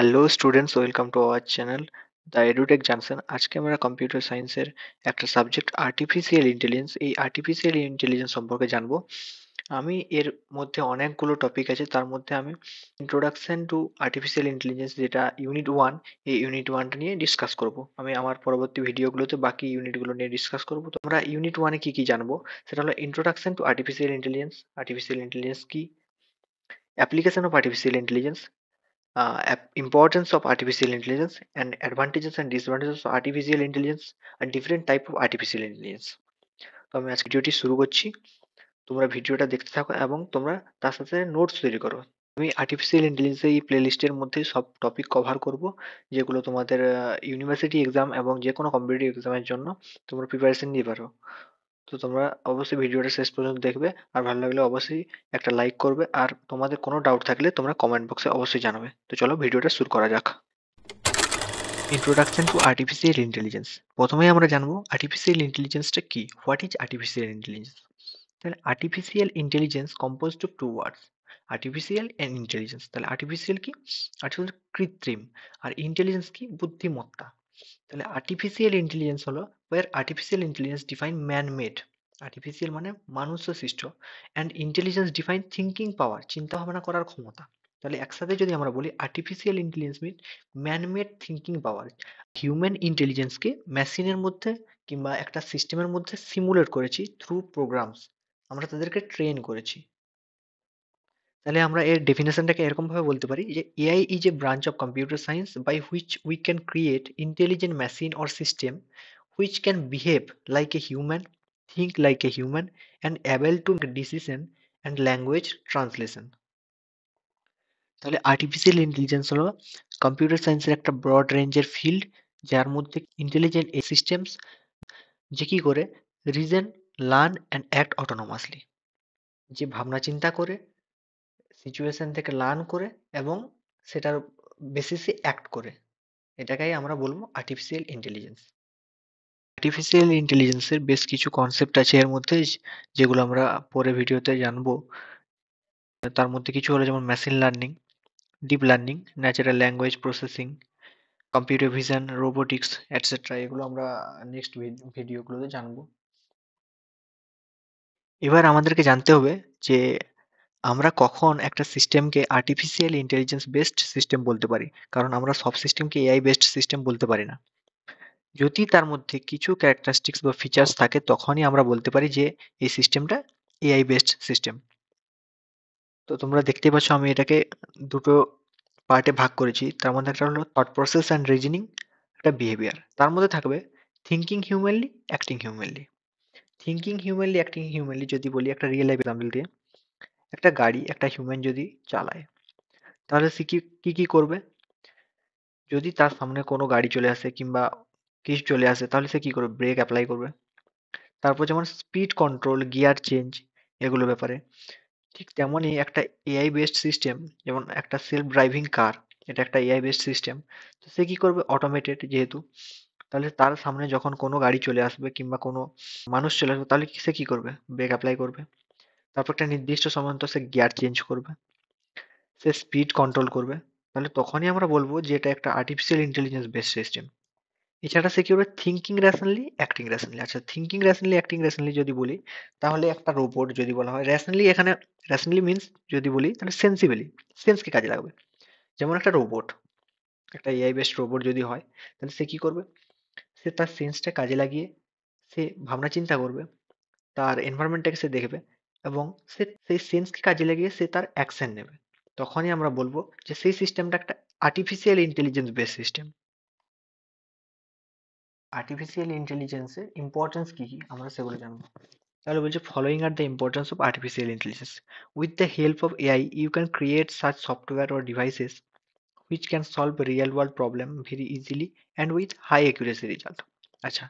Hello students, welcome to our channel the Edutech Junction. আজকে আমরা computer সায়েন্সের একটা সাবজেক্ট আর্টিফিশিয়াল ইন্টেলিজেন্স, এই আর্টিফিশিয়াল ইন্টেলিজেন্স সম্পর্কে জানবো। আমি এর মধ্যে অনেকগুলো টপিক আছে, তার মধ্যে আমি ইন্ট্রোডাকশন টু আর্টিফিশিয়াল ইন্টেলিজেন্স, যেটা ইউনিট ওয়ান, এই ইউনিট ওয়ানটা নিয়ে ডিসকাস করব। আমি আমার পরবর্তী ভিডিওগুলোতে বাকি ইউনিটগুলো নিয়ে ডিসকাস করব। তো আমরা ইউনিট ওয়ানে কি কি জানবো সেটা হলো introduction to artificial intelligence. Artificial intelligence কি, application of artificial intelligence, importance of artificial intelligence and advantages and disadvantages of artificial intelligence and different type of artificial intelligence. তো আমি আজকে ভিডিওটি শুরু করছি। তোমরা ভিডিওটা দেখতে থাকো এবং তোমরা তার সাথে নোটস তৈরি করো। আমি আর্টিফিশিয়াল ইন্টেলিজেন্স এই প্লেলিস্টের মধ্যে সব টপিক কভার করব, যেগুলো তোমাদের ইউনিভার্সিটি এক্সাম এবং যে কোনো কম্পিটিটিভ এক্সামের জন্য তোমরা প্রিপারেশন নিতে পারো। তো তোমরা অবশ্যই ভিডিওটা শেষ পর্যন্ত দেখবে, আর ভালো লাগলে অবশ্যই একটা লাইক করবে, আর তোমাদের কোনো ডাউট থাকলে তোমরা কমেন্ট বক্সে অবশ্যই জানাবে। তো চলো ভিডিওটা শুরু করা যাক। Introduction to artificial intelligence. প্রথমেই আমরা জানবো আর্টিফিশিয়াল ইন্টেলিজেন্সটা কি, হোয়াট ইজ আর্টিফিশিয়াল ইন্টেলিজেন্স। তাহলে artificial intelligence composed of two words, artificial and intelligence. তাহলে আর্টিফিশিয়াল কি, আর্টিফিশিয়াল কৃত্রিম, আর ইন্টেলিজেন্স কি, বুদ্ধিমত্তা। তাহলে আর্টিফিশিয়াল ইন্টেলিজেন্স হলো ওয়ার artificial intelligence define man made, artificial মানে মানুষ্য সৃষ্ট, and intelligence define thinking power, চিন্তা ভাবনা করার ক্ষমতা। তাহলে একসাথে যদি আমরা বলি artificial intelligence mean man made thinking পাওয়ার। হিউম্যান ইন্টেলিজেন্সকে মেশিনের মধ্যে কিংবা একটা সিস্টেমের মধ্যে সিমুলেট করেছি থ্রু প্রোগ্রামস, আমরা তাদেরকে ট্রেন করেছি। তাহলে আমরা এর ডেফিনেশনটাকে এরকম ভাবে বলতে পারি যে AI is a branch of computer science by which we can create intelligent machine or system which can behave like a human, think like a human, and able to make decision and language translation. তাহলে artificial intelligence হলো computer সায়েন্সের একটা broad রেঞ্জের field, যার মধ্যে intelligent systems যে কি করে রিজন, লার্ন অ্যান্ড অ্যাক্ট অটোনোমাসলি, যে ভাবনা চিন্তা করে, সিচুয়েশন থেকে লার্ন করে এবং সেটার বেসিসে অ্যাক্ট করে, এটাকেই আমরা বলবো আর্টিফিশিয়াল ইন্টেলিজেন্স। আর্টিফিশিয়াল ইন্টেলিজেন্সের বেশ কিছু কনসেপ্ট আছে এর মধ্যে, যেগুলো আমরা পরে ভিডিওতে জানবো। তার মধ্যে কিছু হলো যেমন machine learning, deep learning, natural language processing, computer vision, robotics etcetera. এগুলো আমরা নেক্সট ভিডিওগুলোতে জানবো। এবার আমাদেরকে জানতে হবে যে আমরা কখন একটা সিস্টেমকে আর্টিফিশিয়াল ইন্টেলিজেন্স বেসড সিস্টেম বলতে পারি, কারণ আমরা সব সিস্টেমকে এআই বেসড সিস্টেম বলতে পারি না। যদি তার মধ্যে কিছু ক্যারেক্টারিস্টিক্স বা ফিচার্স থাকে তখনই আমরা বলতে পারি যে এই সিস্টেমটা এআই বেসড সিস্টেম। তো তোমরা দেখতে পাচ্ছ আমি এটাকে দুটো পার্টে ভাগ করেছি। তার মধ্যে একটা হলো থট প্রসেস অ্যান্ড রিজনিং, একটা বিহেভিয়ার। তার মধ্যে থাকবে thinking humanly, acting humanly. Thinking humanly, acting humanly যদি বলি একটা রিয়েল লাইফ এক্সাম্পল দিয়ে, একটা গাড়ি একটা হিউম্যান যদি চালায় তাহলে সে কি কি কি করবে। যদি তার সামনে কোনো গাড়ি চলে আসে কিংবা কিছু চলে আসে তাহলে সে কি করবে, ব্রেক অ্যাপ্লাই করবে। তারপর যেমন স্পিড কন্ট্রোল, গিয়ার চেঞ্জ, এগুলো ব্যাপারে। ঠিক তেমনই একটা এআই বেসড সিস্টেম, যেমন একটা সেলফ ড্রাইভিং কার, এটা একটা এআই বেসড সিস্টেম। তো সে কি করবে, অটোমেটেড যেহেতু, তাহলে তার সামনে যখন কোনো গাড়ি চলে আসবে কিংবা কোনো মানুষ চলে আসবে তাহলে সে কি করবে, ব্রেক অ্যাপ্লাই করবে। তারপর একটা নির্দিষ্ট সময় অন্তর সে গিয়ার চেঞ্জ করবে, সে স্পিড কন্ট্রোল করবে। তাহলে তখনই আমরা বলবো যে এটা একটা আর্টিফিশিয়াল ইন্টেলিজেন্স বেসড সিস্টেম। এছাড়া সে কি করবে, থিঙ্কিং র্যাশনালি, অ্যাক্টিং র্যাশনালি। আচ্ছা, থিঙ্কিং র্যাশনালি, অ্যাক্টিং র্যাশনালি যদি বলি, তাহলে একটা রোবট যদি বলা হয়, র্যাশনালি এখানে র্যাশনালি মিন্স যদি বলি তাহলে সেন্সিবলি, সেন্সকে কাজে লাগবে। যেমন একটা রোবট, একটা এআই বেসড রোবট যদি হয় তাহলে সে কি করবে, সে তার সেন্সটা কাজে লাগিয়ে সে ভাবনা চিন্তা করবে, তার এনভায়রনমেন্টটাকে সে দেখবে এবং সে সেই সেন্সকে কাজে লাগিয়ে সে তার অ্যাকশন নেবে। তখনই আমরা বলবো যে সেই সিস্টেমটা একটা artificial intelligence based system. Artificial ইন্টেলিজেন্সের ইম্পর্টেন্স কি কি আমরা সেগুলো জানবো। তাহলে বলছে following are the importance of artificial intelligence. With the help of AI you can create such software or devices which can solve real world problem very easily and with high accuracy result. আচ্ছা,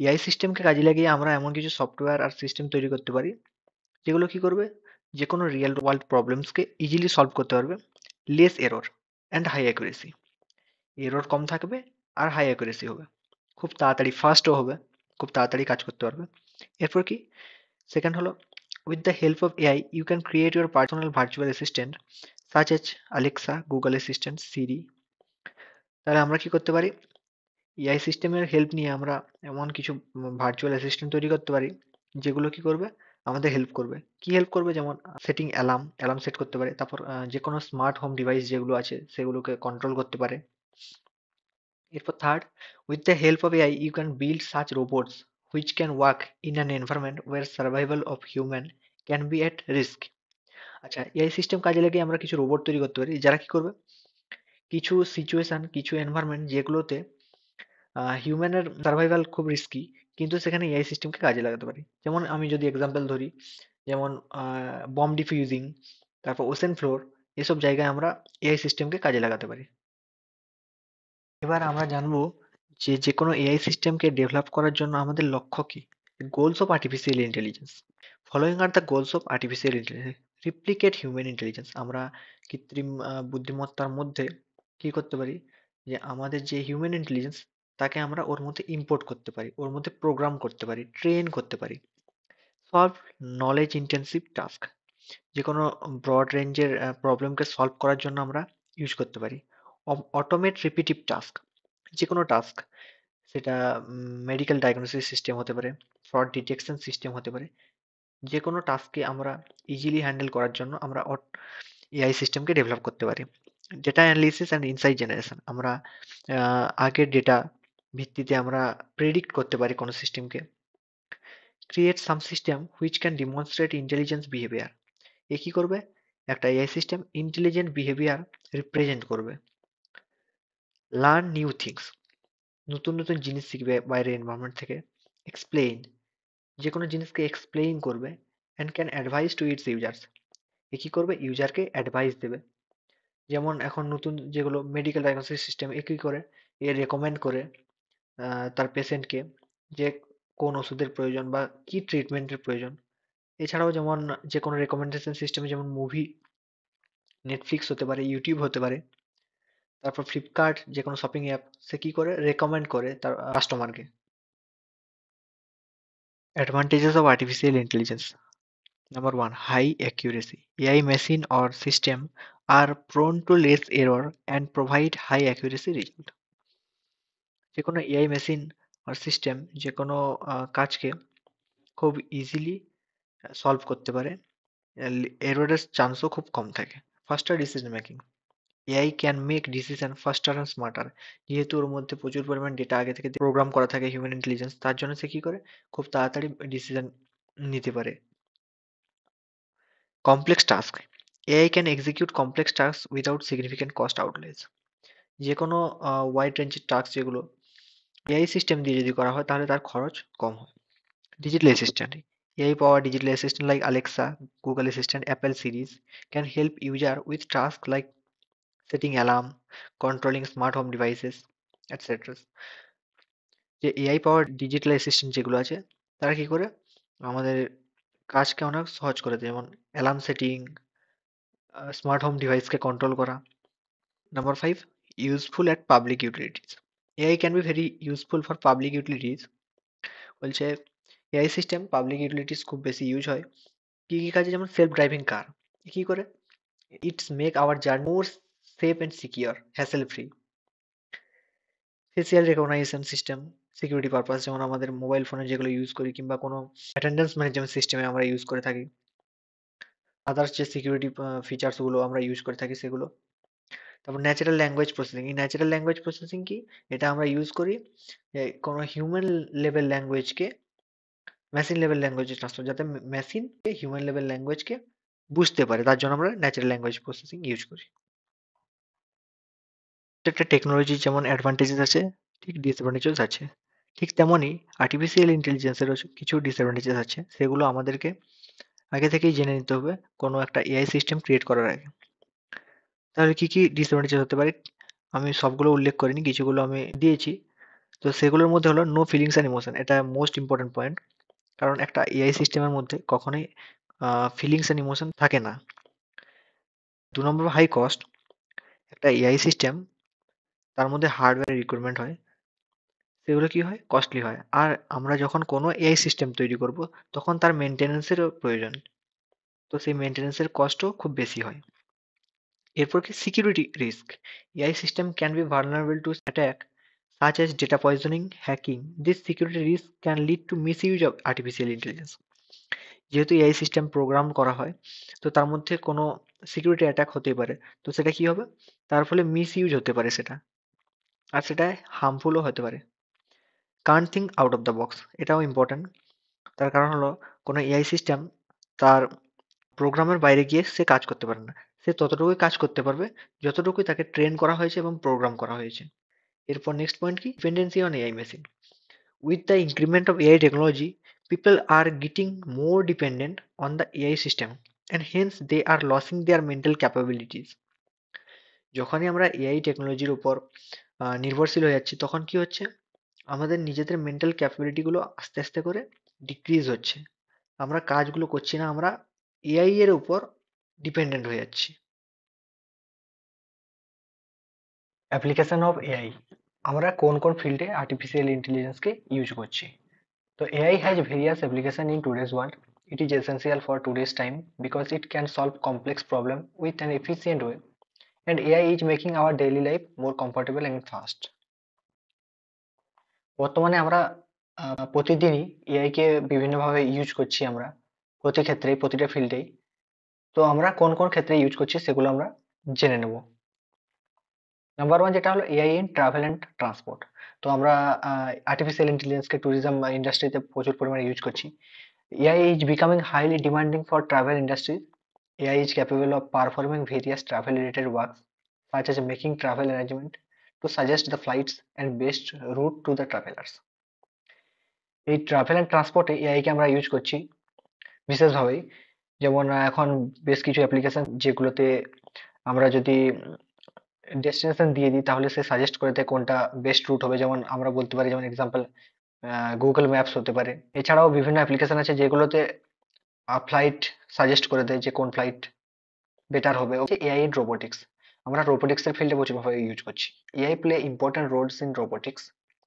AI সিস্টেমকে কাজে লাগিয়ে আমরা এমন কিছু software আর system তৈরি করতে পারি যেগুলো কি করবে, যে কোনো রিয়েল ওয়ার্ল্ড প্রবলেমসকে ইজিলি সলভ করতে পারবে, less error and high accuracy. Error কম থাকবে আর হাই অ্যাকুরেসি হবে, খুব তাড়াতাড়ি ফাস্টও হবে, খুব তাড়াতাড়ি কাজ করতে পারবে। এরপর কি, সেকেন্ড হলো with the help of AI you can create your personal virtual assistant such as Alexa, Google Assistant, Siri, তাহলে আমরা কি করতে পারি? এআই সিস্টেমের হেল্প নিয়ে আমরা এমন কিছু ভার্চুয়াল অ্যাসিস্ট্যান্ট তৈরি করতে পারি যেগুলো কি করবে? আমাদের হেল্প করবে। কি হেল্প করবে? যেমন সেটিং অ্যালার্ম সেট করতে পারে। তারপর যেকোনো স্মার্ট হোম ডিভাইস যেগুলো আছে সেগুলোকে কন্ট্রোল করতে পারে। এরপর third, with the help of AI you can build such robots which can work in an environment where survival of human can be at risk. আচ্ছা, এআই সিস্টেম কাজে লাগিয়ে আমরা কিছু রোবট তৈরি করতে পারি যারা কি করবে? কিছু সিচুয়েশন, কিছু এনভায়রনমেন্ট যেগুলোতে হিউম্যানের সার্ভাইভাল খুব রিস্কি, কিন্তু সেখানে এআই সিস্টেমকে কাজে লাগাতে পারি। যেমন আমি যদি এক্সাম্পল ধরি, যেমন বম্ব ডিফিউজিং, তারপর ওশেন ফ্লোর, এসব জায়গায় আমরা এআই সিস্টেমকে কাজে লাগাতে পারি। এবার আমরা জানবো যে যেকোনো এআই সিস্টেমকে ডেভেলপ করার জন্য আমাদের লক্ষ্য কি? Goals of artificial intelligence. Following are the goals of artificial intelligence. Replicate human intelligence. আমরা কৃত্রিম বুদ্ধিমত্তার মধ্যে কি করতে পারি? যে আমাদের যে হিউম্যান ইন্টেলিজেন্স তাকে আমরা ওর মধ্যে ইম্পোর্ট করতে পারি, ওর মধ্যে প্রোগ্রাম করতে পারি, ট্রেন করতে পারি। Solve knowledge intensive task. যে কোনো ব্রড রেঞ্জের প্রবলেমকে সলভ করার জন্য আমরা ইউজ করতে পারি। Automate repetitive task. যে কোনো টাস্ক, সেটা মেডিকেল ডায়াগনোসিস সিস্টেম হতে পারে, ফ্রড ডিটেকশন সিস্টেম হতে পারে। যে কোনো টাস্ককে আমরা ইজিলি হ্যান্ডেল করার জন্য আমরা এআই সিস্টেমকে ডেভেলপ করতে পারি। Data analysis and insight generation. আমরা আগের ডেটা ভিত্তিতে আমরা প্রেডিক্ট করতে পারি কোনো সিস্টেমকে। Create some system which can demonstrate intelligence behaviour. এ কি করবে? একটা AI system intelligent behaviour represent করবে। Learn new things. নতুন নতুন জিনিস শিখবে বাইরের এনভায়রনমেন্ট থেকে। এক্সপ্লেইন। যে কোনো জিনিসকে এক্সপ্লেইন করবে। And can advise to its users. এ কি করবে? ইউজারকে অ্যাডভাইস দেবে। যেমন এখন নতুন যেগুলো মেডিকেল ডায়াগনোসিস সিস্টেম, এ কি করে? এ রেকমেন্ড করে তার পেশেন্টকে যে কোন ওষুধের প্রয়োজন বা কি ট্রিটমেন্টের প্রয়োজন। এছাড়াও যেমন যে কোনো রেকমেন্ডেশন সিস্টেমে, যেমন মুভি, নেটফ্লিক্স হতে পারে, ইউটিউব হতে পারে, তারপর ফ্লিপকার্ট, যে কোনো শপিং অ্যাপ, সে কি করে? রেকমেন্ড করে তার কাস্টমারকে। Advantages of artificial intelligence. Number one, high accuracy. AI machine or system are prone to less error and provide high accuracy result. যে কোনো এআই মেশিন আর সিস্টেম যে কোনো কাজকে খুব ইজিলি সলভ করতে পারে, এররের চান্সও খুব কম থাকে। ফাস্টার decision making. AI can make decision ফাস্টার and smarter. যেহেতু ওর মধ্যে প্রচুর পরিমাণ ডেটা আগে থেকে প্রোগ্রাম করা থাকে হিউম্যান ইন্টেলিজেন্স, তার জন্য সে কি করে? খুব তাড়াতাড়ি ডিসিশন নিতে পারে। Complex task. AI can execute complex task without significant cost outlays. যে কোনো ওয়াইড রেঞ্জের টাস্ক যেগুলো এআই সিস্টেম দিয়ে যদি করা হয় তাহলে তার খরচ কম হয়। Digital assistant. AI power digital assistant like Alexa, Google assistant, Apple series can help user with task like setting alarm, controlling smart home devices, etcetera. যে এআই পাওয়ার ডিজিটাল অ্যাসিস্ট্যান্ট যেগুলো আছে তারা কি করে? আমাদের কাজকে অনেক সহজ করে দেয়, যেমন অ্যালার্ম সেটিং, স্মার্ট হোম ডিভাইসকে কন্ট্রোল করা। Number 5, useful at public utilities. AI can be very useful for public utilities. বলছে এআই সিস্টেম পাবলিক ইউটিলিটিস খুব বেশি ইউজ হয়। কি কি কাজে? যেমন সেলফ ড্রাইভিং কার। কি করে? It's make our journey more safe and secure, hassle free. Facial recognition system, security purpose, যেমন আমাদের মোবাইল ফোনে যেগুলো ইউজ করি কিংবা কোনো অ্যাটেন্ডেন্স ম্যানেজমেন্ট সিস্টেমে আমরা ইউজ করে থাকি। আদার্স যে সিকিউরিটি ফিচার্স গুলো আমরা ইউজ করে থাকি সেগুলো। তারপর ন্যাচারাল ল্যাঙ্গুয়েজ প্রসেসিং। এই ন্যাচারাল ল্যাঙ্গুয়েজ প্রসেসিং কি? এটা আমরা ইউজ করি কোনো হিউম্যান লেভেল ল্যাঙ্গুয়েজকে মেশিন লেভেল ল্যাঙ্গুয়েজে ট্রান্সফার, যাতে মেশিন হিউম্যান লেভেল ল্যাঙ্গুয়েজকে বুঝতে পারে, তার জন্য আমরা ন্যাচারাল ল্যাঙ্গুয়েজ প্রসেসিং ইউজ করি। একটা টেকনোলজি যেমন অ্যাডভান্টেজেস আছে, ঠিক ডিসঅ্যাডভান্টেজেস আছে। ঠিক তেমনই আর্টিফিশিয়াল ইন্টেলিজেন্সেরও কিছু ডিসঅ্যাডভান্টেজেস আছে, সেগুলো আমাদেরকে আগে থেকেই জেনে নিতে হবে কোনো একটা এআই সিস্টেম ক্রিয়েট করার আগে। তাহলে কি কি ডিসঅ্যাডভান্টেজেস হতে পারে? আমি সবগুলো উল্লেখ করিনি, কিছুগুলো আমি দিয়েছি। তো সেগুলোর মধ্যে হলো নো ফিলিংস অ্যান্ড ইমোশন। এটা মোস্ট ইম্পর্টেন্ট পয়েন্ট, কারণ একটা এআই সিস্টেমের মধ্যে কখনোই ফিলিংস অ্যান্ড ইমোশন থাকে না। 2 নম্বর, হাই কস্ট। একটা এআই সিস্টেম, তার মধ্যে হার্ডওয়্যার রিক্রুটমেন্ট হয়, সেগুলো কি হয়? কস্টলি হয়। আর আমরা যখন কোনো এআই সিস্টেম তৈরি করব তখন তার মেইনটেন্যান্স এরও প্রয়োজন। তো সেই মেইনটেন্যান্স এর কস্টও খুব বেশি হয়। এরপর কি security risk. AI system can be vulnerable to attack such as data poisoning, hacking. This security risk can lead to misuse of artificial intelligence. যেহেতু এআই সিস্টেম প্রোগ্রাম করা হয়, তো তার মধ্যে কোনো সিকিউরিটি অ্যাটাক হতেই পারে। তো সেটা কি হবে? তার ফলে মিসইউজ হতে পারে সেটা। আর সেটা হার্মফুলও হতে পারে। Kant think out of the box, এটাও ইম্পর্টেন্ট। তার কারণ হলো কোনো এআই সিস্টেম তার প্রোগ্রামের বাইরে গিয়ে সে কাজ করতে পারে না। সে ততটুকুই কাজ করতে পারবে যতটুকুই তাকে ট্রেন করা হয়েছে এবং প্রোগ্রাম করা হয়েছে। এরপর নেক্সট পয়েন্ট কি? Dependency on AI machine. With the increment of AI technology, people are getting more dependent on the AI system and hence they are losing their mental capabilities. যখনই আমরা AI টেকনোলজির উপর নির্ভরশীল হয়ে যাচ্ছি তখন কি হচ্ছে? আমাদের নিজেদের মেন্টাল ক্যাপাবিলিটি গুলো আস্তে আস্তে করে ডিক্রিজ হচ্ছে। আমরা কাজগুলো করছি না, আমরা এআই এর উপর ডিপেন্ডেন্ট হয়ে যাচ্ছি। অ্যাপ্লিকেশন অফ এআই, আমরা কোন কোন ফিল্ডে আর্টিফিশিয়াল ইন্টেলিজেন্সকে ইউজ করছি। So AI has various applications in today's world. It is essential for today's time because it can solve complex problems with an efficient way. And AI is making our daily life more comfortable and fast. বর্তমানে আমরা প্রতিদিনই AI কে বিভিন্নভাবে use করছি আমরা, প্রতি ক্ষেত্রেই, প্রতিটা ফিল্ডেই। তো আমরা কোন কোন ক্ষেত্রে ইউজ করছি সেগুলো আমরা জেনে নেব। নাম্বার ওয়ান যেটা হলো AI in travel and transport. তো আমরা আর্টিফিশিয়াল ইন্টেলিজেন্সকে ট্যুরিজম ইন্ডাস্ট্রিতে প্রচুর পরিমাণে ইউজ করছি। AI is becoming highly demanding for travel industries. AI is capable of performing various travel-related works, such as making travel arrangement to suggest the flights and best route to the travelers. এই travel and ট্রান্সপোর্টে AI কে আমরা use করছি বিশেষভাবে। যেমন এখন বেশ কিছু application যেগুলোতে আমরা যদি ডেস্টিনেশন দিয়ে দিই তাহলে সে সাজেস্ট করে দেয় কোনটা বেস্ট রুট হবে। যেমন আমরা বলতে পারি, যেমন এক্সাম্পল গুগল ম্যাপস হতে পারে। এছাড়াও বিভিন্ন অ্যাপ্লিকেশন আছে যেগুলোতে ফ্লাইট সাজেস্ট করে দেয় যে কোন ফ্লাইট বেটার হবে। ওকে, এআই ইন রোবোটিক্স, আমরা রোবোটিক্স এর ফিল্ডে প্রচুরভাবে ইউজ করছি। AI play important roles in robotics.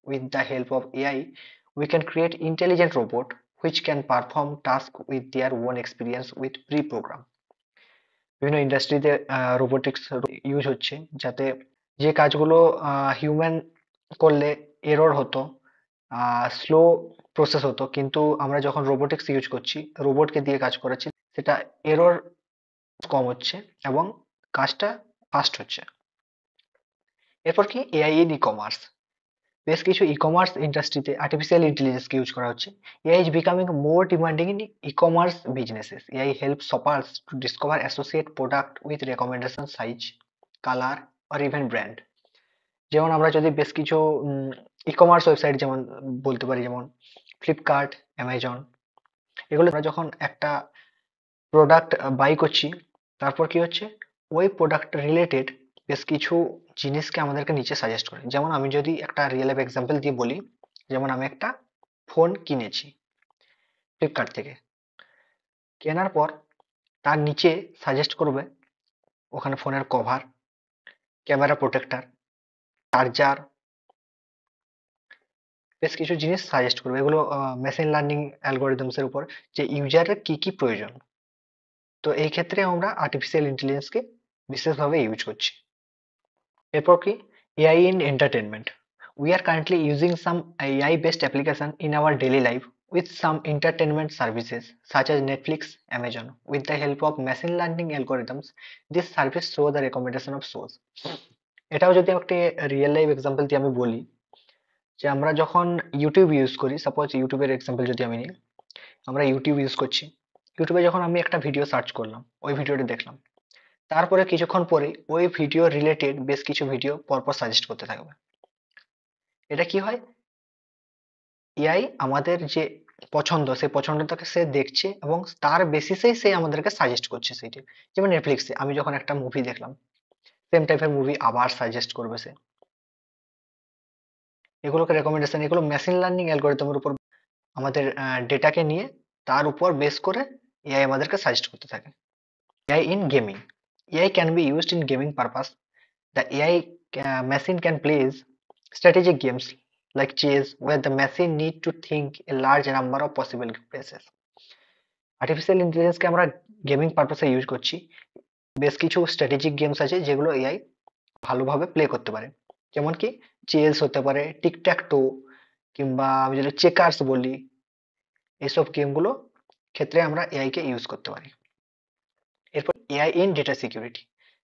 With the help of AI we can create intelligent robot which can perform tasks with their own experience with pre-program. বিভিন্ন ইন্ডাস্ট্রিতে robotics use হচ্ছে যাতে যে কাজগুলো হিউম্যান করলে এরর হতো, slow process হতো, কিন্তু আমরা যখন রোবোটিক্স ইউজ করছি, রোবটকে দিয়ে কাজ করাচ্ছি, সেটা এরর কম হচ্ছে এবং কাজটা ফাস্ট হচ্ছে। এরপর কি? AI in e-commerce. বেশ কিছু ই-কমার্স ইন্ডাস্ট্রিতে আর্টিফিশিয়াল ইন্টেলিজেন্সকে ইউজ করা হচ্ছে। AI is becoming more demanding in e-commerce businesses. AI help shoppers to discover associate product with recommendation size, colour or even brand. যেমন আমরা যদি বেশ কিছু ই-কমার্স ওয়েবসাইট যেমন বলতে পারি, যেমন ফ্লিপকার্ট, অ্যামাজন, এগুলো আমরা যখন একটা প্রোডাক্ট বাই করছি, তারপর কি হচ্ছে? ওই প্রোডাক্ট রিলেটেড বেশ কিছু জিনিসকে আমাদেরকে নিচে সাজেস্ট করে। যেমন আমি যদি একটা রিয়েল লাইফ এক্সাম্পল দিয়ে বলি, যেমন আমি একটা ফোন কিনেছি ফ্লিপকার্ট থেকে। কেনার পর তার নিচে সাজেস্ট করবে ওখানে ফোনের কভার, ক্যামেরা প্রোটেক্টর, চার্জার, বেশ কিছু জিনিস সাজেস্ট করবে। এগুলো মেশিন লার্নিং অ্যালগোরিদমস এর উপর, যে ইউজারের কি কি প্রয়োজন। তো এই ক্ষেত্রে আমরা আর্টিফিশিয়াল ইন্টেলিজেন্সকে বিশেষভাবে ইউজ করছি। এরপর কি? AI in entertainment. We are currently using some AI-based application in our daily life with some entertainment services such as Netflix, Amazon. With the help of machine learning algorithms, this service show the recommendation of shows. এটাও যদি একটি real life example দিয়ে আমি বলি, যে আমরা যখন YouTube use করি, সাপোজ ইউটিউবের এক্সাম্পল যদি আমি নিই, আমরা ইউটিউব ইউজ করছি। ইউটিউবে যখন আমি একটা ভিডিও সার্চ করলাম, ওই ভিডিওটি দেখলাম, তারপরে কিছুক্ষণ পরে ওই ভিডিও রিলেটেড বেশ কিছু ভিডিও পরপর সাজেস্ট করতে থাকবে। এটা কি হয়? এআই আমাদের যে পছন্দ, সেই পছন্দটাকে সে দেখছে এবং তার বেসিসেই সে আমাদেরকে সাজেস্ট করছে সেইটি। যেমন নেটফ্লিক্সে আমি যখন একটা মুভি দেখলাম, সেম টাইপের মুভি আবার সাজেস্ট করবে সে। এগুলোকে রেকমেন্ডেশন, এগুলো মেশিন লার্নিং অ্যালগরিদমের উপর আমাদের ডেটাকে নিয়ে তার উপর বেস করে এআই আমাদেরকে সাজেস্ট করতে থাকে। AI in gaming. AI can be used in gaming purpose. The AI machine can play strategic games like chess, where the machine need to think a large number of possible places. আর্টিফিশিয়াল ইন্টেলিজেন্সকে আমরা gaming পারপাসে use করছি। বেশ কিছু strategic games আছে যেগুলো AI ভালোভাবে প্লে করতে পারে, যেমন কি চেস হতে পারে, টিকট্যাক টো, কিংবা আমি যদি চেকার্স বলি, এইসব গেমগুলো ক্ষেত্রে আমরা এআই কে ইউজ করতে পারি। এরপর AI in data security,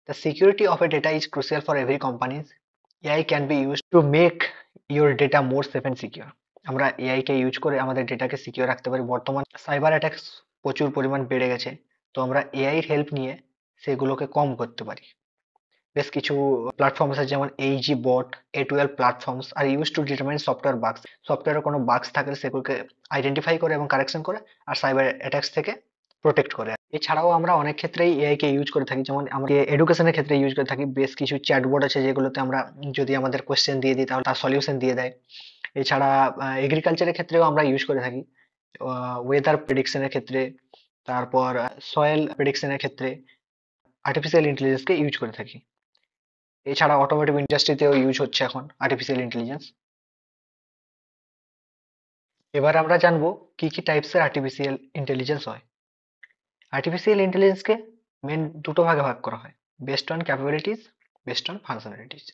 the security of A data is crucial for every companies. AI can be use to make your data more safe and secure. আমরা এআই কে ইউজ করে আমাদের ডেটাকে সিকিউর রাখতে পারি। বর্তমান cyber attacks প্রচুর পরিমাণ বেড়ে গেছে, তো আমরা এআই এর হেল্প নিয়ে সেগুলোকে কম করতে পারি। বেশ কিছু প্ল্যাটফর্মস আছে যেমন এইজি bot, A12 platforms are use to determine software bugs. সফটওয়্যারে কোনো বাগস থাকলে সেগুলোকে আইডেন্টিফাই করে এবং কারেকশন করে আর সাইবার অ্যাটাকস থেকে প্রোটেক্ট করে। এছাড়াও আমরা অনেক ক্ষেত্রেই এআই কে ইউজ করে থাকি, যেমন আমরা এডুকেশনের ক্ষেত্রে ইউজ করে থাকি। বেশ কিছু চ্যাটবট আছে যেগুলোতে আমরা যদি আমাদের কোয়েশ্চেন দিয়ে দিই তাহলে তার সলিউশন দিয়ে দেয়। এছাড়া এগ্রিকালচারের ক্ষেত্রেও আমরা ইউজ করে থাকি, ওয়েদার প্রেডিকশনের ক্ষেত্রে, তারপর সয়েল প্রেডিকশনের ক্ষেত্রে আর্টিফিশিয়াল ইন্টেলিজেন্সকে ইউজ করে থাকি। এছাড়া অটোমোটিভ ইন্ডাস্ট্রিতেও ইউজ হচ্ছে এখন আর্টিফিশিয়াল ইন্টেলিজেন্স। এবার আমরা জানবো কি কি টাইপসের আর্টিফিশিয়াল ইন্টেলিজেন্স হয়। আর্টিফিশিয়াল ইন্টেলিজেন্সকে মেন দুটো ভাগে ভাগ করা হয়, based on capabilities, based on functionalities.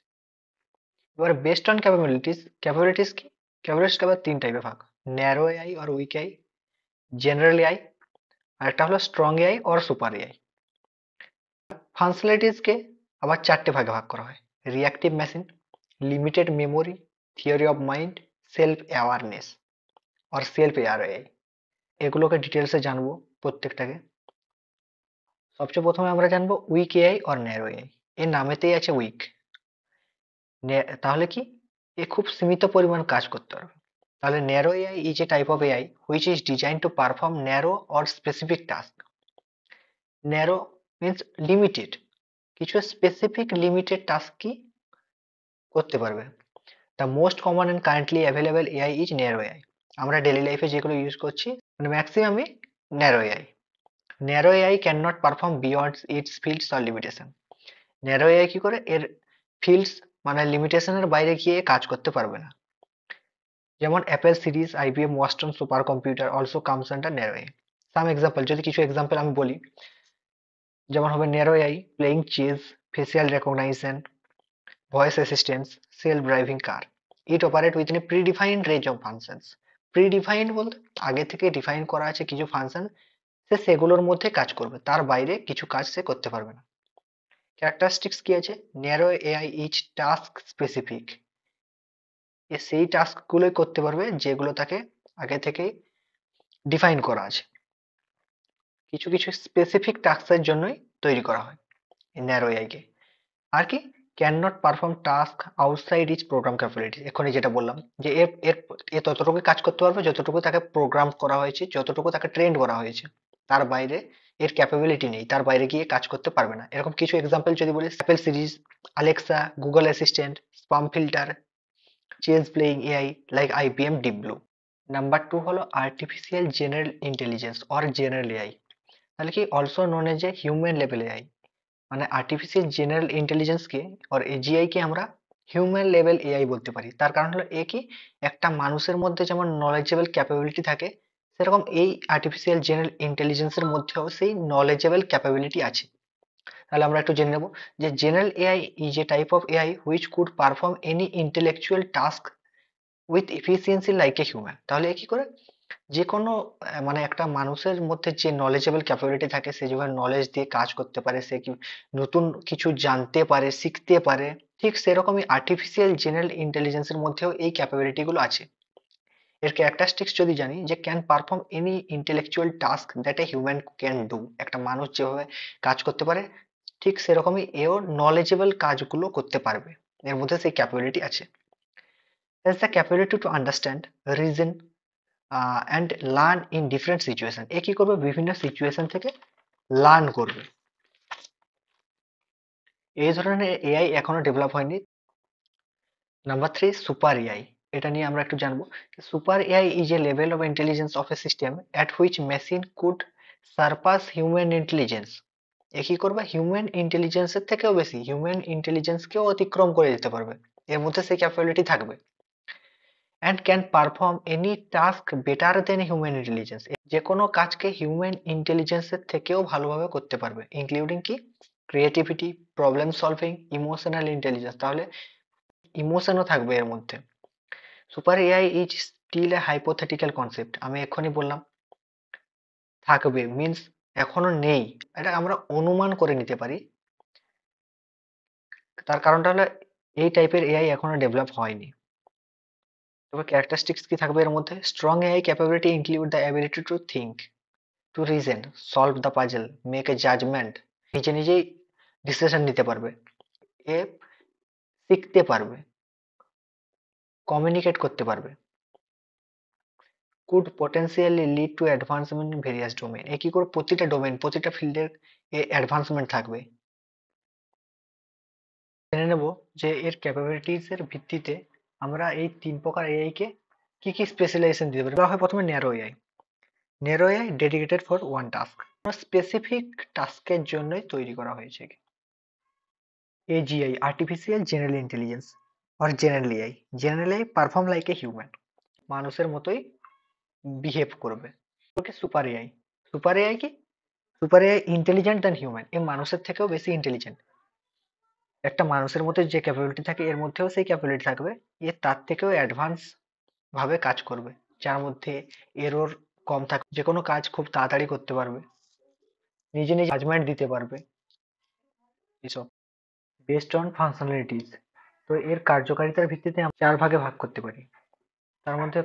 এবার বেসড অন ক্যাপাবিলিটিস, ক্যাপাবিলিটিস কি, ক্যাপাবিলিটিস আবার তিন টাইপে ভাগ, ন্যারো এআই আর উইক এআই, জেনারেল এআই, আর একটা হলো স্ট্রং এআই আর সুপার এআই। ফাংশনালিটিসকে আবার চারটে ভাগে ভাগ করা হয়, reactive machine, limited memory, theory of mind, self awareness আর সেলফ এআরএআই। এগুলোকে ডিটেলসে জানবো প্রত্যেকটাকে। সবচেয়ে প্রথমে আমরা জানবো উইক এআই আর ন্যারো এআই। এর নামেতেই আছে উইক, তাহলে কি এ খুব সীমিত পরিমাণ কাজ করতে পারবে। তাহলে narrow AI is A type of AI which is design to perform narrow or specific task. Narrow means limited, কিছু স্পেসিফিক লিমিটেড টাস্ক কি করতে পারবে। The most common and currently available AI is narrow AI. আমরা daily লাইফে যেগুলো use করছি মানে ম্যাক্সিমামই narrow AI. Narrow AI can not perform beyond it's fields or limitation. Narrow AI কি করে এর ফিল্ডস মানে লিমিটেশনের বাইরে গিয়ে কাজ করতে পারবে না। যেমন Apple Siri's, IBM Watson super computer also comes under narrow AI. Some example, যদি কিছু এক্সাম্পল আমি বলি, যেমন হবে narrow AI playing chess, facial recognition, voice assistance, self driving car. It operate within a predefined range of functions. Predefined বলতে আগে থেকে define করা আছে কিছু ফাংশন, সে সেগুলোর মধ্যে কাজ করবে, তার বাইরে কিছু কাজ সে করতে পারবে না। ক্যারেক্টারিস্টিক্স কি আছে, narrow AI is task specific. এ সেই টাস্ক গুলোই করতে পারবে যেগুলো তাকে আগে থেকে ডিফাইন করা আছে। কিছু কিছু স্পেসিফিক টাস্কের জন্যই তৈরি করা হয় ন্যারো এআই কে। আর কি, can not perform task outside is program capability. এখনই যেটা বললাম যে এর এর এ ততটুকু কাজ করতে পারবে যতটুকু তাকে প্রোগ্রাম করা হয়েছে, যতটুকু তাকে ট্রেন করা হয়েছে, তার বাইরে এর ক্যাপাবিলিটি নেই, তার বাইরে গিয়ে কাজ করতে পারবে না। এরকম কিছু এক্সাম্পল যদি বলি, Apple Siri, Alexa, Google Assistant, spam filter, chess playing AI like IBM Deep Blue. Number two হলো artificial general intelligence or general AI, তাহলে কি also known as a human level AI. মানে আর্টিফিশিয়াল জেনারেল ইন্টেলিজেন্স কে আর AGI কে আমরা human level AI বলতে পারি। তার কারণ হলো এ কি, একটা মানুষের মধ্যে যেমন নলেজেবল ক্যাপাবিলিটি থাকে, সেরকম এই আর্টিফিশিয়াল জেনারেল ইন্টেলিজেন্সের মধ্যেও সেই নলেজেবল ক্যাপাবিলিটি আছে। তাহলে আমরা একটু জেনে নেব যে general AI is A type of AI which could perform any intellectual task with efficiency like a human. তাহলে এ কি করে যে কোনো মানে একটা মানুষের মধ্যে যে নলেজেবল ক্যাপাবিলিটি থাকে, সে যেভাবে নলেজ দিয়ে কাজ করতে পারে, সে কি নতুন কিছু জানতে পারে, শিখতে পারে, ঠিক সেরকমই আর্টিফিশিয়াল জেনারেল ইন্টেলিজেন্সের মধ্যেও এই ক্যাপাবিলিটি গুলো আছে। এর ক্যারেক্টারিস্টিক্স যদি জানি, যে can perform any intellectual task that a human can do. একটা মানুষ যেভাবে কাজ করতে পারে ঠিক সেরকমই এও নলেজেবল কাজগুলো করতে পারবে, এর মধ্যে সেই ক্যাপাবিলিটি আছে। That's the capability to understand, reason and learn in different situation. এ কি করবে, বিভিন্ন সিচুয়েশন থেকে লার্ন করবে। এই ধরনের এআই এখনো ডেভেলপ হয়নি। Number three, super AI. এটা নিয়ে আমরা একটু জানবো। Super AI is a level of intelligence of a system at which machine could surpass human intelligence. এ কি করবে, হিউম্যান ইন্টেলিজেন্সের থেকেও বেশি, হিউম্যান ইন্টেলিজেন্সকেও অতিক্রম করে যেতে পারবে, এর মধ্যে সেই ক্যাপাবিলিটি থাকবে। And can perform any task better then human intelligence. যে কোনো কাজকে হিউম্যান ইন্টেলিজেন্সের থেকেও ভালোভাবে করতে পারবে, ইনক্লুডিং কি creativity, problem solving, emotional intelligence, তাহলে ইমোশনও থাকবে এর মধ্যে। Super AI is still a hypothetical concept, আমি এক্ষুনি বললাম। থাকবে মিন্স এখনো নেই, এটা আমরা অনুমান করে নিতে পারি। তার কারণটা হলো এই টাইপের এআই এখনো ডেভেলপ হয়নি। তবে ক্যারেক্টারিস্টিক্স কি থাকবে এর মধ্যে? Strong AI capability include the ability to think, to reason, solve the puzzle, make a judgement, নিজে নিজেই ডিসিশন নিতে পারবে, এ শিখতে পারবে, কমিউনিকেট করতে পারবে। Could potentially lead to advancement in various domain, এ কি করে প্রতিটা ডোমেন, প্রতিটা ফিল্ডের এ অ্যাডভান্সমেন্ট থাকবে। জেনে নেব যে এর ক্যাপাবিলিটিস এর ভিত্তিতে আমরা এই ৩ প্রকার এআই কে কি স্পেশালাইজেশন দিতে পারি। বলা হয় প্রথমে narrow AI. Narrow AI dedicated for one task, specific টাস্কের জন্যই তৈরি করা হয়েছে। AGI, artificial general intelligence or general AI. General AI perform like a human, মানুষের মতোই বিহেভ করবে। Okay super AI. Super AI কি? Super AI intelligent than human, এ মানুষের থেকেও বেশি ইন্টেলিজেন্ট। একটা মানুষের মধ্যে যে ক্যাপাবিলিটি থাকে এর মধ্যেও সেই ক্যাপাবিলিটি থাকবে, এ তার থেকেও অ্যাডভান্স ভাবে কাজ করবে, যার মধ্যে এরর কম থাকবে, যে কোনো কাজ খুব তাড়াতাড়ি করতে পারবে, নিজে নিজে জাজমেন্ট দিতে পারবে, এসব বেসড অন ফাংশনালিটিস। তো এর কার্যকারিতার ভিত্তিতে আমরা ৪ ভাগে ভাগ করতে পারি। তার মধ্যে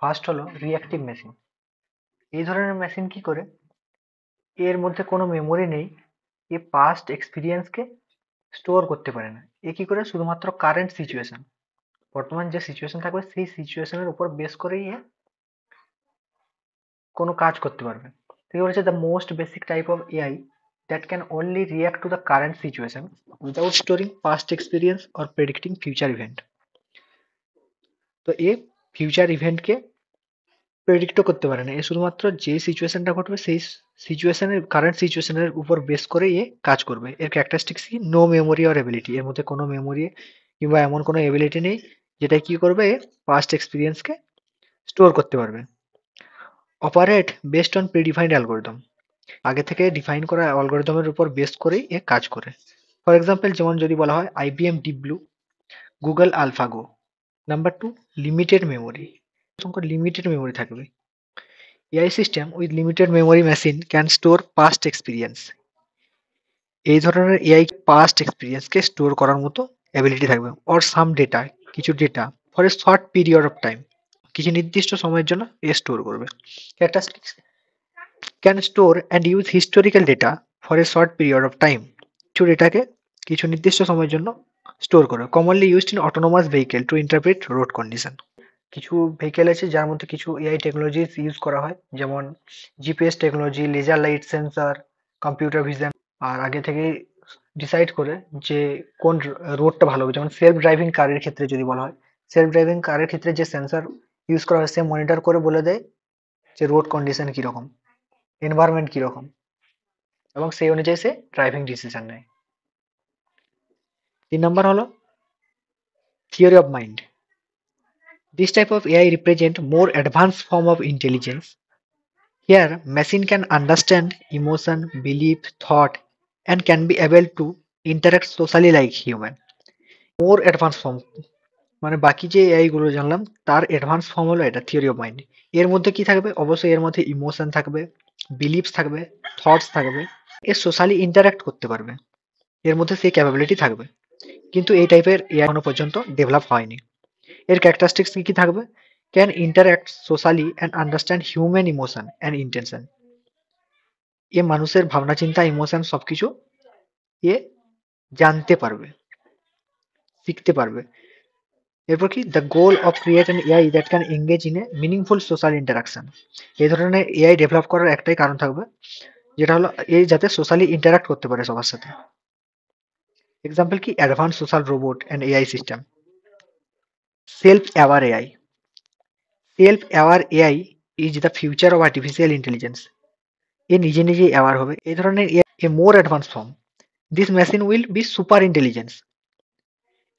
ফার্স্ট হলো রিঅ্যাক্টিভ মেশিন। এই ধরনের মেশিন কি করে? এর মধ্যে কোনো মেমোরি নেই, এ পাস্ট এক্সপিরিয়েন্সকে স্টোর করতে পারে না। এ কি করে? শুধুমাত্র কারেন্ট সিচুয়েশন, বর্তমান যে সিচুয়েশন থাকবে সেই সিচুয়েশনের উপর বেস করেই এ কোনো কাজ করতে পারবে। ঠিক বলেছে, the most basic type of AI that can only react to the current situation without storing past experience or predicting future event. তো এ ফিউচার ইভেন্টকে প্রেডিক্টও করতে পারে না, এ শুধুমাত্র যে সিচুয়েশনটা ঘটবে সেই সিচুয়েশনের, কারেন্ট সিচুয়েশনের উপর বেস করে এ কাজ করবে। এর ক্যারেক্টারিস্টিক্স কি? নো মেমোরি অর এবিলিটি, এর মধ্যে কোনো মেমোরি কিংবা এমন কোনো এবিলিটি নেই যেটা কি করবে, পাস্ট এক্সপিরিয়েন্সকে স্টোর করতে পারবে। Operate based on predefined algorithm, আগে থেকে ডিফাইন করা অ্যালগোরিদমের উপর বেস করেই এ কাজ করে। ফর এক্সাম্পল, যেমন যদি বলা হয় IBM Deep Blue, Google AlphaGo. Number 2, limited memory, সংখ্যক লিমিটেড মেমোরি থাকবে। AI system with limited memory machine can store past experience, এই ধরনের এআই পাস্ট এক্সপিরিয়েন্সকে স্টোর করার মতো অ্যাবিলিটি থাকবে। অর সাম ডেটা, কিছু data for a short period of time, কিছু নির্দিষ্ট সময়ের জন্য এ স্টোর করবে। Characteristics can store and use historical data for a short period of time, কিছু ডেটাকে কিছু নির্দিষ্ট সময়ের জন্য স্টোর করে। Commonly used in autonomous vehicle two interpret road condition, কিছু ভেহিকেল আছে যার মধ্যে কিছু এআই টেকনোলজি ইউজ করা হয়, যেমন GPS technology, laser light sensor, computer vision. আর আগে থেকেই ডিসাইড করে যে কোন রোডটা ভালো হবে। যেমন সেলফ ড্রাইভিং কারের ক্ষেত্রে যদি বলা হয়, সেলফ ড্রাইভিং কারের ক্ষেত্রে যে সেন্সর ইউজ করা হয় সে মনিটর করে বলে দেয় যে রোড কন্ডিশন কিরকম, এনভায়রনমেন্ট কিরকম, এবং সেই অনুযায়ী সে ড্রাইভিং ডিসিশন নেয়। ৩ নম্বর হলো theory of mind. This type of AI represent more advanced form of intelligence. Here, machine can understand emotion, belief, thought, and can be able to interact socially like human. More advanced form, মানে বাকি যে AI গুলো জানলাম তার advance form হলো এটা, theory of mind. এর মধ্যে কি থাকবে? অবশ্যই এর মধ্যে ইমোশন থাকবে, বিলিফস থাকবে, থটস থাকবে, এ সোশ্যালি ইন্টারাক্ট করতে পারবে, এর মধ্যে সেই ক্যাপাবিলিটি থাকবে। কিন্তু এই টাইপের এআই এখনো পর্যন্ত ডেভেলপ হয়নি। এর ক্যারেক্টারিস্টিক্স কি কি থাকবে? Can interact socially and understand human emotion and intention, এ মানুষের ভাবনা চিন্তা, ইমোশন সবকিছু এ জানতে পারবে, শিখতে পারবে। এরপর কি? The goal of create an AI that can engage in a meaningful social interaction, এই ধরনের এআই ডেভেলপ করার একটাই কারণ থাকবে, যেটা হলো এই যাতে সোশ্যালি ইন্টারাক্ট করতে পারে সবার সাথে। এক্সাম্পল কি? Advance social robot and AI system. Self aware AI, self aware AI is the future of artificial intelligence, এ নিজে নিজেই অ্যাওয়ার হবে। এই ধরনের a more advance form, this machine will be super intelligence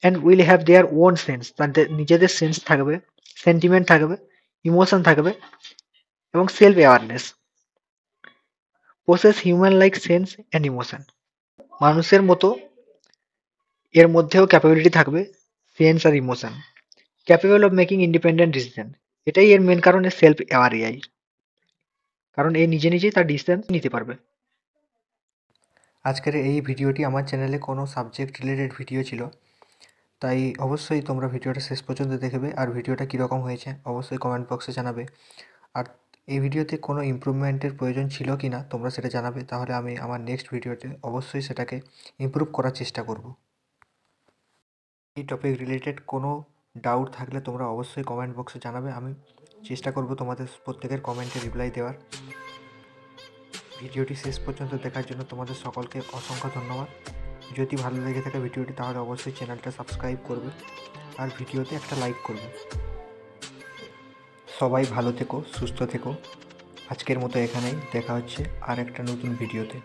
and will have their own sense, তাদের নিজেদের sense থাকবে, sentiment থাকবে, ইমোশন থাকবে এবং self awareness, possess human like sense and emotion. মানুষের মতো এর মধ্যেও ক্যাপাবিলিটি থাকবে sense R emotion, capable of making independent decision. এটাই এর মেন কারণে সেলফ অ্যাওয়ার এআই, কারণ এ নিজে নিজেই তার ডিসিশন নিতে পারবে। আজকের এই ভিডিওটি আমার চ্যানেলে কোনো সাবজেক্ট রিলেটেড ভিডিও ছিল, তাই অবশ্যই তোমরা ভিডিওটা শেষ পর্যন্ত দেখবে, আর ভিডিওটা কীরকম হয়েছে অবশ্যই কমেন্ট বক্সে জানাবে। আর এই ভিডিওতে কোনো ইমপ্রুভমেন্টের প্রয়োজন ছিল কি না তোমরা সেটা জানাবে, তাহলে আমি আমার নেক্সট ভিডিওতে অবশ্যই সেটাকে ইমপ্রুভ করার চেষ্টা করব। এই টপিক রিলেটেড কোনো ডাউট থাকলে তোমরা অবশ্যই কমেন্ট বক্সে জানাবে, আমি চেষ্টা করব তোমাদের প্রত্যেকের কমেন্টে রিপ্লাই দেওয়ার। ভিডিওটি শেষ পর্যন্ত দেখার জন্য তোমাদের সকলকে অসংখ্য ধন্যবাদ। যদি ভালো লেগে থাকে ভিডিওটি তাহলে অবশ্যই চ্যানেলটা সাবস্ক্রাইব করবে আর ভিডিওতে একটা লাইক করবে। সবাই ভালো থেকো, সুস্থ থেকো। আজকের মতো এখানেই, দেখা হচ্ছে আর একটা নতুন ভিডিওতে।